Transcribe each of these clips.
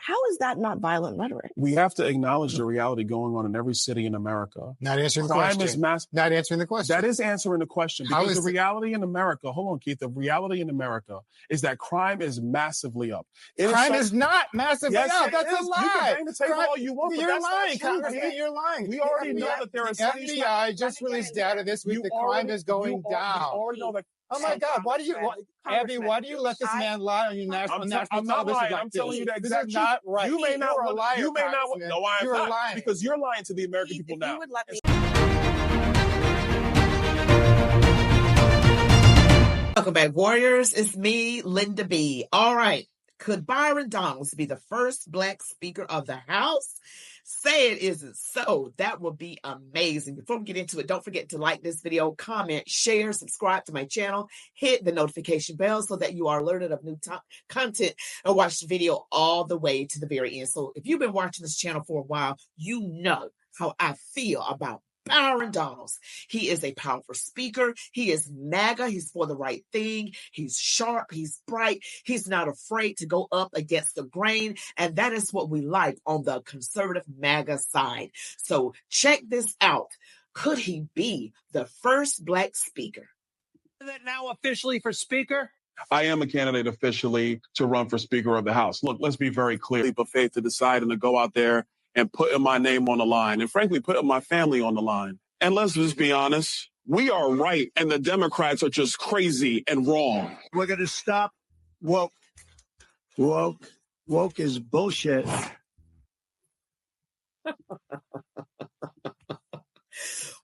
How is that not violent rhetoric? We have to acknowledge the reality going on in every city in America. Not answering the Crime question. is Not answering the question. That is answering the question. Because the reality in America, hold on, Keith, the reality in America is that crime is massively up. Crime is not massively up. That's a lie. You can bang the table all you want, but you're that's lying, not true, Congressman. You're lying. We already know that there are cities. The FBI just released data this week that crime is going down. You already know that. Oh my God! Abby, why do you let this man lie on your national television? I'm not lying. Like I'm telling you that this is not right. You may not. You're a liar. You may not. No, I'm you're not. Lying because you're lying to the American people now. You would let me. Welcome back, Warriors. It's me, Linda B. All right. Could Byron Donalds be the first Black Speaker of the House? Say it isn't so. That would be amazing. Before we get into it, don't forget to like this video, comment, share, subscribe to my channel, hit the notification bell so that you are alerted of new content, and watch the video all the way to the very end. So if you've been watching this channel for a while, you know how I feel about Byron Donalds. He is a powerful speaker. He is MAGA. He's for the right thing. He's sharp. He's bright. He's not afraid to go up against the grain. And that is what we like on the conservative MAGA side. So check this out. Could he be the first Black speaker? Is that now officially for speaker? I am a candidate officially to run for Speaker of the House. Look, let's be very clear. Leap of faith to decide and to go out there and putting my name on the line, and frankly, putting my family on the line. And let's just be honest, we are right, and the Democrats are just crazy and wrong. We're going to stop woke. Woke is bullshit.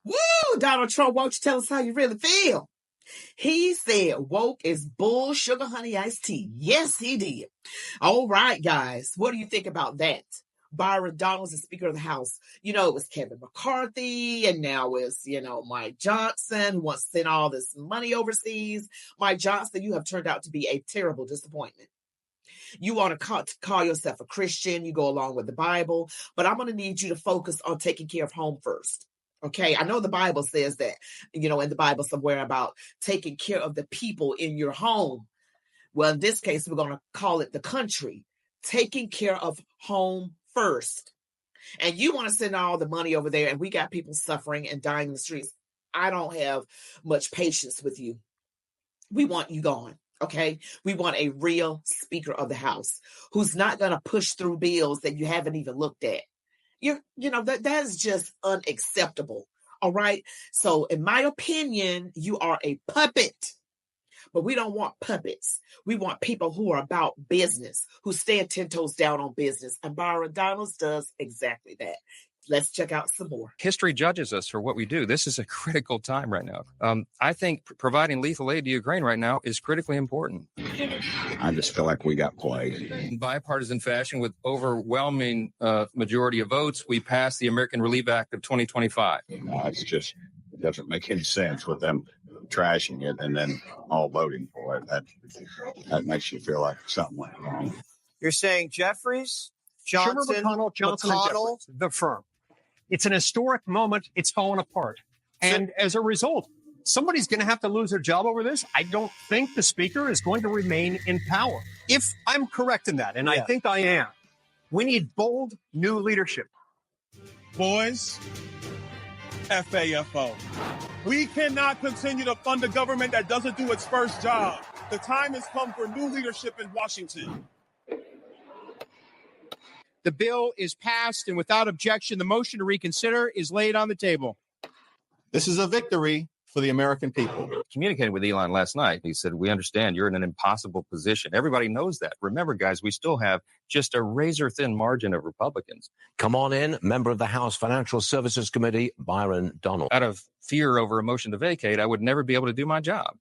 Woo! Donald Trump, won't you tell us how you really feel? He said woke is bull sugar honey iced tea. Yes, he did. All right, guys. What do you think about that? Byron Donalds is Speaker of the House. You know, it was Kevin McCarthy, and now it's, Mike Johnson, who wants to send all this money overseas. Mike Johnson, you have turned out to be a terrible disappointment. You want to call yourself a Christian, you go along with the Bible, but I'm going to need you to focus on taking care of home first. Okay, I know the Bible says that, in the Bible somewhere about taking care of the people in your home. Well, in this case, we're going to call it the country. Taking care of home first. And you want to send all the money over there, and we got people suffering and dying in the streets. I don't have much patience with you. We want you gone. Okay, we want a real Speaker of the House who's not going to push through bills that you haven't even looked at. That is just unacceptable. All right. So in my opinion, you are a puppet, but we don't want puppets. We want people who are about business, who stand 10 toes down on business. And Byron Donalds does exactly that. Let's check out some more. History judges us for what we do. This is a critical time right now. I think providing lethal aid to Ukraine right now is critically important. I just feel like we got played. In bipartisan fashion, with overwhelming majority of votes, we passed the American Relief Act of 2025. It doesn't make any sense with them trashing it and then all voting for it. That makes you feel like something went wrong. You're saying Jeffries, Johnson, McConnell, the firm. It's an historic moment. It's falling apart. And as a result, somebody's going to have to lose their job over this. I don't think the speaker is going to remain in power. If I'm correct in that, and I think I am, we need bold new leadership. Boys, FAFO. We cannot continue to fund a government that doesn't do its first job. The time has come for new leadership in Washington. The bill is passed, and without objection, the motion to reconsider is laid on the table. This is a victory for the American people. Communicating with Elon last night, he said, we understand you're in an impossible position. Everybody knows that. Remember, guys, we still have just a razor-thin margin of Republicans. Come on in, member of the House Financial Services Committee, Byron Donald. Out of fear over a motion to vacate, I would never be able to do my job.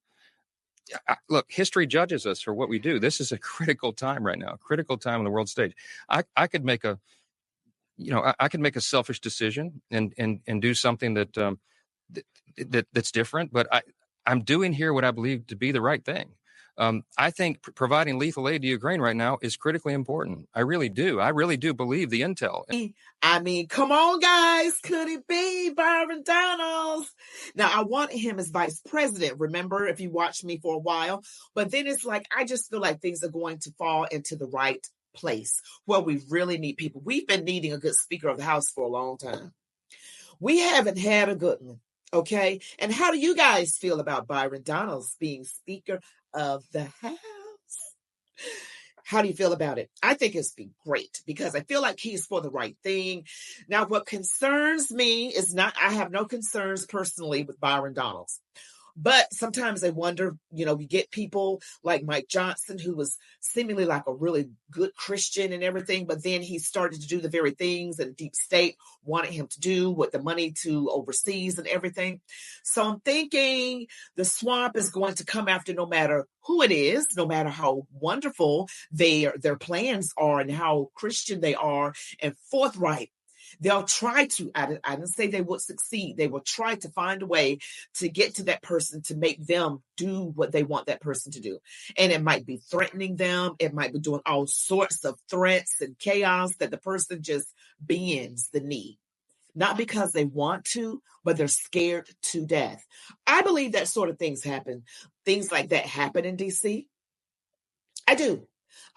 Look, history judges us for what we do. This is a critical time right now, a critical time on the world stage. I could make a selfish decision and do something that's different, but I'm doing here what I believe to be the right thing. I think providing lethal aid to Ukraine right now is critically important. I really do. I really do believe the intel. I mean, come on, guys. Could it be Byron Donalds? Now, I wanted him as vice president, remember, if you watched me for a while. But then it's like, I just feel like things are going to fall into the right place where we really need people. We've been needing a good Speaker of the House for a long time. We haven't had a good one, okay? And how do you guys feel about Byron Donalds being Speaker of the House? How do you feel about it? I think it's been great because I feel like he's for the right thing. Now, what concerns me is not, I have no concerns personally with Byron Donalds. But sometimes I wonder, we get people like Mike Johnson, who was seemingly like a really good Christian and everything, but then he started to do the very things that the deep state wanted him to do with the money to overseas and everything. So I'm thinking the swamp is going to come after no matter who it is, no matter how wonderful their plans are and how Christian they are and forthright. They'll try to, I didn't say they would succeed. They will try to find a way to get to that person to make them do what they want that person to do. And it might be threatening them. It might be doing all sorts of threats and chaos that the person just bends the knee. Not because they want to, but they're scared to death. I believe that sort of things happen. Things like that happen in D.C. I do.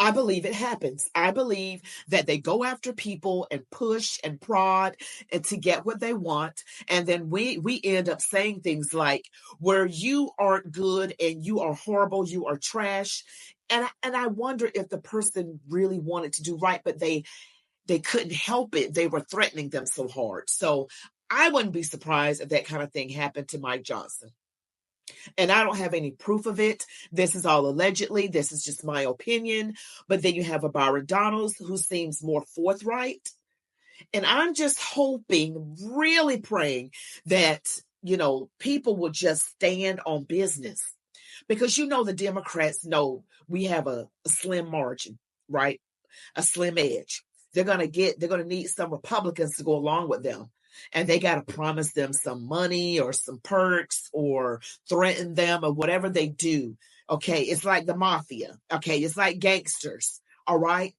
I believe it happens. I believe that they go after people and push and prod and to get what they want. And then we end up saying things like, where you aren't good and you are horrible, you are trash. And I wonder if the person really wanted to do right, but they couldn't help it. They were threatening them so hard. So I wouldn't be surprised if that kind of thing happened to Mike Johnson. And I don't have any proof of it. This is all allegedly. This is just my opinion. But then you have a Byron Donalds who seems more forthright. And I'm just hoping, really praying that, people will just stand on business. Because, the Democrats know we have a slim margin, right? A slim edge. They're going to need some Republicans to go along with them. And they got to promise them some money or some perks or threaten them or whatever they do. Okay. It's like the mafia. Okay. It's like gangsters. All right.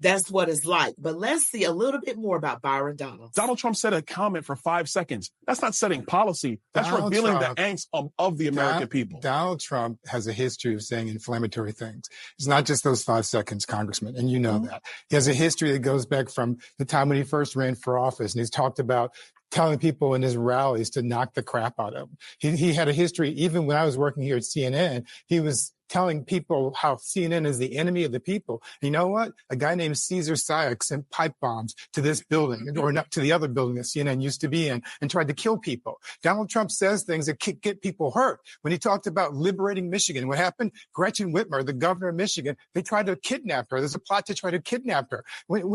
That's what it's like. But let's see a little bit more about Byron Donald. Donald Trump said a comment for 5 seconds. That's not setting policy. That's revealing the angst of the American people. Donald Trump has a history of saying inflammatory things. It's not just those 5 seconds, Congressman, and you know that. He has a history that goes back from the time when he first ran for office, and he's talked about telling people in his rallies to knock the crap out of him. He had a history, even when I was working here at CNN, he was telling people how CNN is the enemy of the people. And you know what? A guy named Caesar Sayak sent pipe bombs to this building, or not to the other building that CNN used to be in, and tried to kill people. Donald Trump says things that get people hurt. When he talked about liberating Michigan, what happened? Gretchen Whitmer, the governor of Michigan, they tried to kidnap her. There's a plot to try to kidnap her.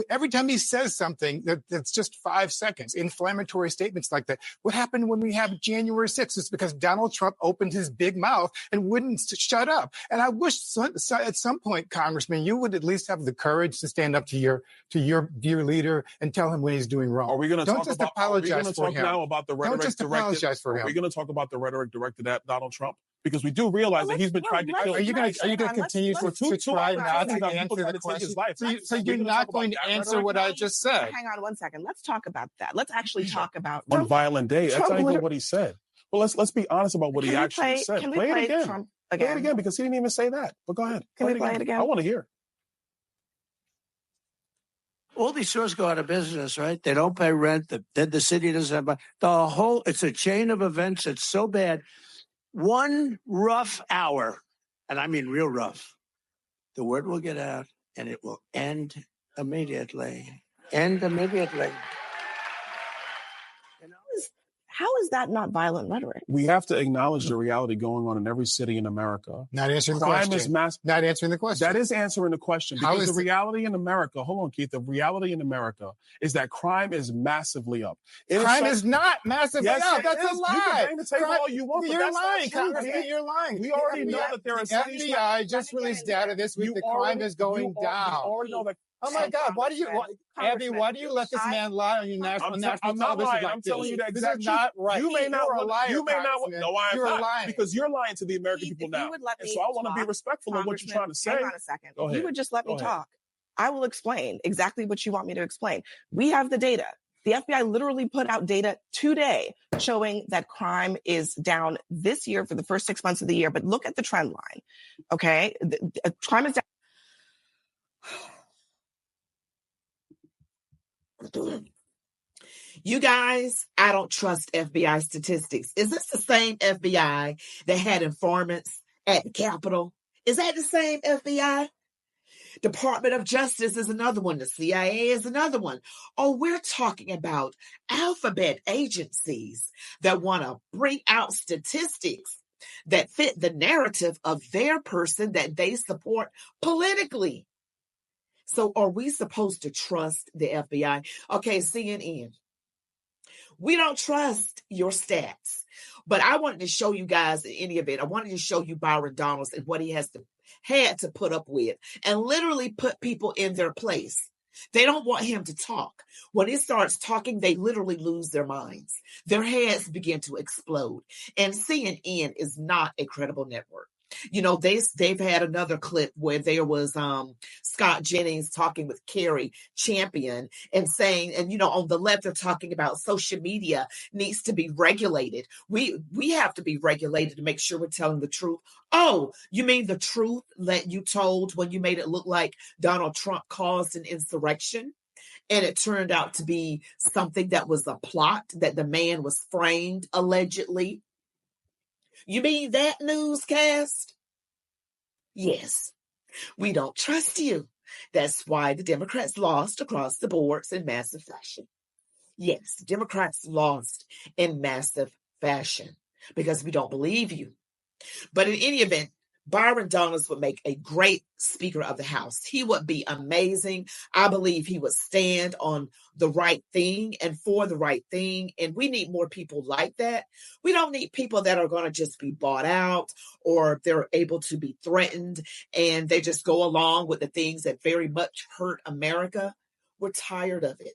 Every time he says something that's just 5 seconds, inflammatory statements like that. What happened when we have January 6th? It's because Donald Trump opened his big mouth and wouldn't shut up. And I wish at some point, Congressman, you would at least have the courage to stand up to your dear leader and tell him when he's doing wrong. Are we going to talk about? Apologize for him. Now about the rhetoric? Don't just apologize for him. Are we going to talk about the rhetoric directed at Donald Trump? Because we do realize that he's been trying to kill. Are you going to continue to try not to answer the question? So you're not going to answer what I just said? Hang on 1 second. Let's talk about that. Let's actually talk about one violent day. That's not even what he said. Well, let's be honest about what he actually said. Play it again. Trump again. Play it again because he didn't even say that. But go ahead. Can we play it again? I want to hear. All these stores go out of business, right? They don't pay rent. The city doesn't have money. It's a chain of events. It's so bad. One rough hour, and I mean real rough, the word will get out and it will end immediately. End immediately. How is that not violent rhetoric? We have to acknowledge the reality going on in every city in America. Not answering the question. Crime is not answering the question. That is answering the question. Because the reality in America, hold on, Keith, the reality in America is that crime is massively up. Crime is not massively up. That's a lie. You can bring the table all you want, You're lying, Congressman. You're lying. We already know that there is... The FBI just released data this week that crime is going down. We already know that. Oh my God! Abby, why do you let this man lie on your national television? I'm not lying. I'm telling you the exact truth. Not right. You may not. You may not. No, I'm not. Lying because you're lying to the American people now. And so I want to be respectful of what you're trying to say. Hang on a second. If you would just let me talk, I will explain exactly what you want me to explain. We have the data. The FBI literally put out data today showing that crime is down this year for the first 6 months of the year. But look at the trend line. Okay, crime is down. You guys, I don't trust FBI statistics. Is this the same FBI that had informants at the Capitol? Is that the same FBI? Department of Justice is another one. The CIA is another one. Oh, we're talking about alphabet agencies that want to bring out statistics that fit the narrative of their person that they support politically. So are we supposed to trust the FBI? Okay, CNN. We don't trust your stats. But I wanted to show you guys in any event, I wanted to show you Byron Donalds and what he had to put up with and literally put people in their place. They don't want him to talk. When he starts talking, they literally lose their minds. Their heads begin to explode. And CNN is not a credible network. You know, they've had another clip where there was Scott Jennings talking with Carrie Champion and saying, and, you know, on the left, they're talking about social media needs to be regulated. We have to be regulated to make sure we're telling the truth. Oh, you mean the truth that you told when you made it look like Donald Trump caused an insurrection? And it turned out to be something that was a plot, that the man was framed allegedly. You mean that newscast? Yes, we don't trust you. That's why the Democrats lost across the boards in massive fashion. Yes, Democrats lost in massive fashion because we don't believe you. But in any event, Byron Donalds would make a great Speaker of the House. He would be amazing. I believe he would stand on the right thing and for the right thing. And we need more people like that. We don't need people that are going to just be bought out or they're able to be threatened and they just go along with the things that very much hurt America. We're tired of it.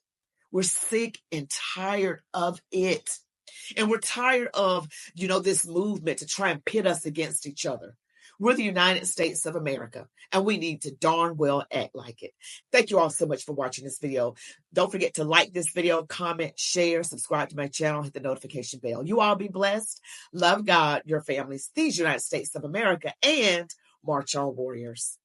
We're sick and tired of it. And we're tired of, you know, this movement to try and pit us against each other. We're the United States of America, and we need to darn well act like it. Thank you all so much for watching this video. Don't forget to like this video, comment, share, subscribe to my channel, hit the notification bell. You all be blessed. Love God, your families, these United States of America, and march on, warriors.